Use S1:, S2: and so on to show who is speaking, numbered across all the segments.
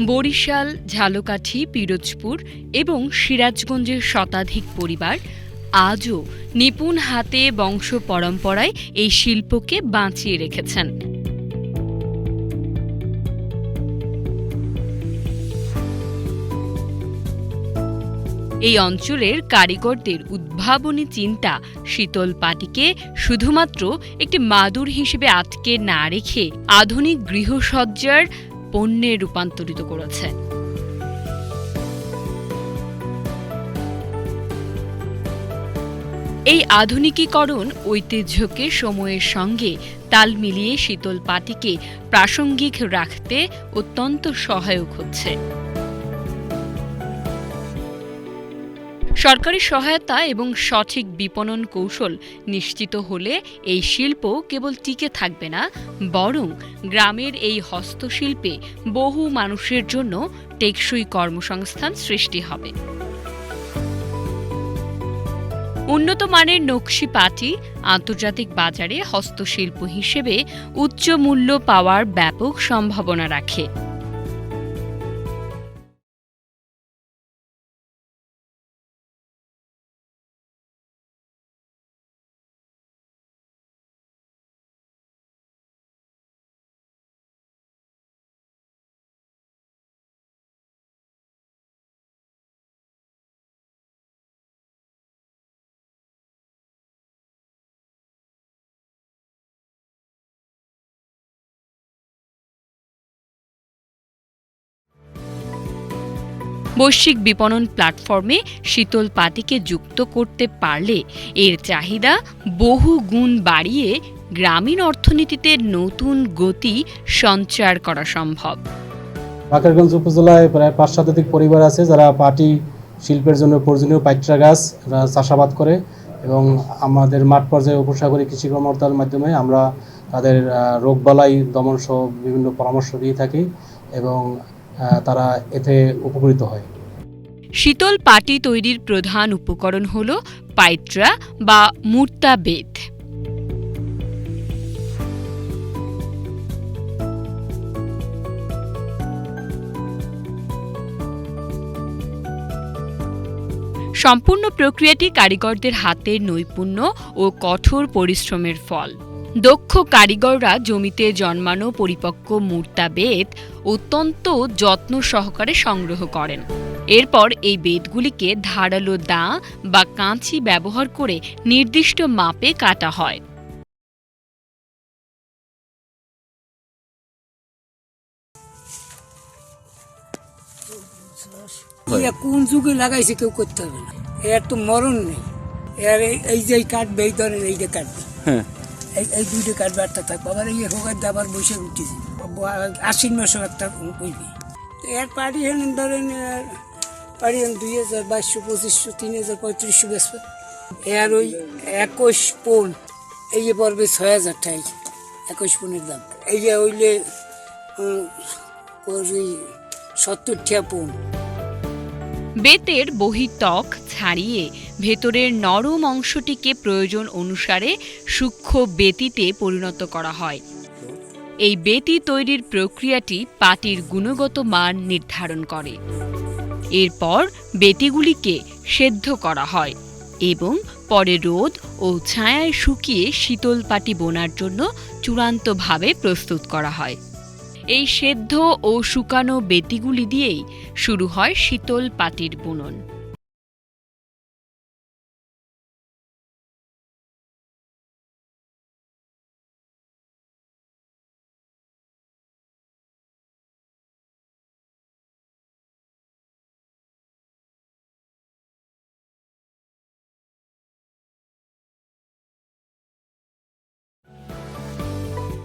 S1: বরিশাল, ঝালকাঠি, পিরোজপুর এবং সিরাজগঞ্জের শতাধিক পরিবার আজও নিপুণ হাতে বংশ পরম্পরায় এই শিল্পকে বাঁচিয়ে রেখেছেন। এই অঞ্চলের কারিগরদের উদ্ভাবনী চিন্তা শীতল পাটিকে শুধুমাত্র একটি মাদুর হিসেবে আটকে না রেখে আধুনিক গৃহসজ্জার পণ্যে রূপান্তরিত করেছে। এই আধুনিকীকরণ ঐতিহ্যকে সময়ের সঙ্গে তাল মিলিয়ে শীতল পাটিকে প্রাসঙ্গিক রাখতে অত্যন্ত সহায়ক হচ্ছে। সরকারি সহায়তা এবং সঠিক বিপণন কৌশল নিশ্চিত হলে এই শিল্প কেবল টিকে থাকবে না, বরং গ্রামের এই হস্তশিল্পে বহু মানুষের জন্য টেকসই কর্মসংস্থান সৃষ্টি হবে। উন্নত মানের নকশি পাটি আন্তর্জাতিক বাজারে হস্তশিল্প হিসেবে উচ্চ মূল্য পাওয়ার ব্যাপক সম্ভাবনা রাখে। বৈশ্বিক বিপণন প্ল্যাটফর্মে শীতল পাটিকে যুক্ত করতে পারলে এর চাহিদা বহু গুণ বাড়িয়ে গ্রামীণ অর্থনীতিতে নতুন গতি সঞ্চার করা সম্ভব।
S2: বাকেরগঞ্জ উপজেলায় প্রায় ৫ শতাধিক পরিবার আছে যারা পাটি শিল্পের জন্য প্রয়োজনীয় পাইট্রা গাছ চাষাবাদ করে এবং আমাদের মাঠ পর্যায়ে উপসাগরী কৃষি কর্মকর্তার মাধ্যমে আমরা তাদের রোগবালাই দমন সহ বিভিন্ন পরামর্শ দিয়ে থাকি এবং তারা এতে উপকৃত হয়।
S1: শীতল পাটি তৈরির প্রধান উপকরণ হল পাইট্রা বা মূর্তা বেত। সম্পূর্ণ প্রক্রিয়াটি কারিগরদের হাতের নৈপুণ্য ও কঠোর পরিশ্রমের ফল। দক্ষ কারিগররা জমিতে জন্মানো পরিপক্ক মূর্তা বেত অত্যন্ত যত্ন সহকারে সংগ্রহ করেন। এরপর এই বেতগুলিকে ধারালো দাঁ বা কাঁচি ব্যবহার করে নির্দিষ্ট মাপে কাটা হয়।
S3: কোন যুগে লাগাইছে কেউ করতে হবে না, এর তো মরণ নেই। এর এই যে কাটবে, এই ধরেন এই যে কাটবে, এই দুইটা কাটবে, একটা থাকবে, আবার এই হোকার আবার বসে উঠেছে আশ্বিন মাসে একটা কইবি। এর পাড়ি হেন ধরেন পাড়ি হেন ২,২২০, ২৫০, ৩,৩৫০ বেসবে। এর ওই ২১ পণ এই যে পড়বে ৬,০০০ টাকা, ২১ পণের দাম। এই যে হইলে ৭০ টাকা পণ।
S1: বেতের বহিঃত্বক ছাড়িয়ে ভেতরের নরম অংশটিকে প্রয়োজন অনুসারে সূক্ষ্ম বেতিতে পরিণত করা হয়। এই বেতি তৈরির প্রক্রিয়াটি পাটির গুণগত মান নির্ধারণ করে। এরপর বেতিগুলিকে সেদ্ধ করা হয় এবং পরে রোদ ও ছায়ায় শুকিয়ে শীতল পাটি বোনার জন্য চূড়ান্তভাবে প্রস্তুত করা হয়। এই সেদ্ধ ও শুকানো বেতিগুলি দিয়েই শুরু হয় শীতল পাটির বুনন।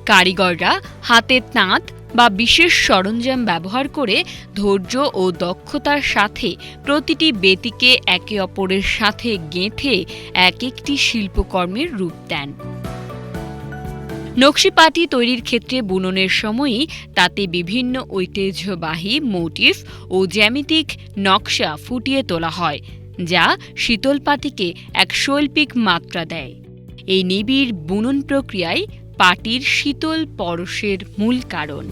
S1: কারিগররা হাতের তাঁত বা বিশেষ সরঞ্জাম ব্যবহার করে ধৈর্য ও দক্ষতার সাথে প্রতিটি বেতিকে একে অপরের সাথে গেঁথে এক একটি শিল্পকর্মের রূপ দেন। নকশি পাটি তৈরির ক্ষেত্রে বুননের সময়ই তাতে বিভিন্ন ঐতিহ্যবাহী মোটিফ ও জ্যামিতিক নকশা ফুটিয়ে তোলা হয়, যা শীতল পাটিকে এক শৈল্পিক মাত্রা দেয়। এই নিবিড় বুনন প্রক্রিয়ায় পাটির শীতল পরশের মূল কারণ।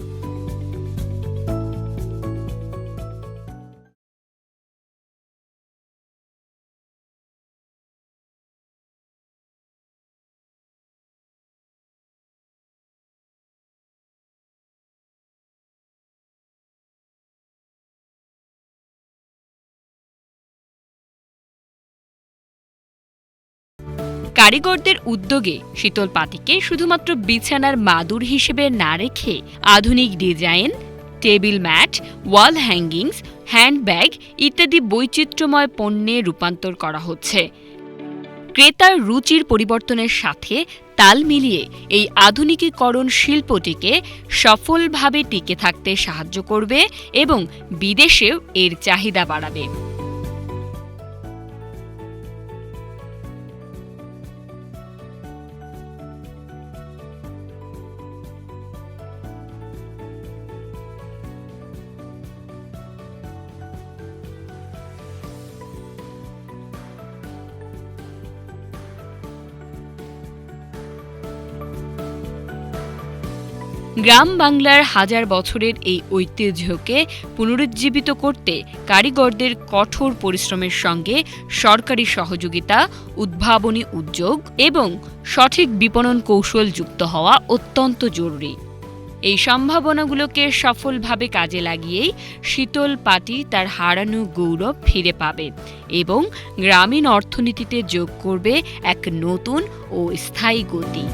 S1: কারিগরদের উদ্যোগে শীতল পাটিকে শুধুমাত্র বিছানার মাদুর হিসেবে না রেখে আধুনিক ডিজাইন, টেবিল ম্যাট, ওয়াল হ্যাঙ্গিংস, হ্যান্ডব্যাগ ইত্যাদি বৈচিত্র্যময় পণ্যে রূপান্তর করা হচ্ছে। ক্রেতার রুচির পরিবর্তনের সাথে তাল মিলিয়ে এই আধুনিকীকরণ শিল্পটিকে সফলভাবে টিকে থাকতে সাহায্য করবে এবং বিদেশেও এর চাহিদা বাড়াবে। গ্রাম বাংলার হাজার বছরের এই ঐতিহ্যকে পুনরুজ্জীবিত করতে কারিগরদের কঠোর পরিশ্রমের সঙ্গে সরকারি সহযোগিতা, উদ্ভাবনী উদ্যোগ এবং সঠিক বিপণন কৌশল যুক্ত হওয়া অত্যন্ত জরুরি। এই সম্ভাবনাগুলোকে সফলভাবে কাজে লাগিয়েই শীতল পাটি তার হারানো গৌরব ফিরে পাবে এবং গ্রামীণ অর্থনীতিতে যোগ করবে এক নতুন ও স্থায়ী গতি।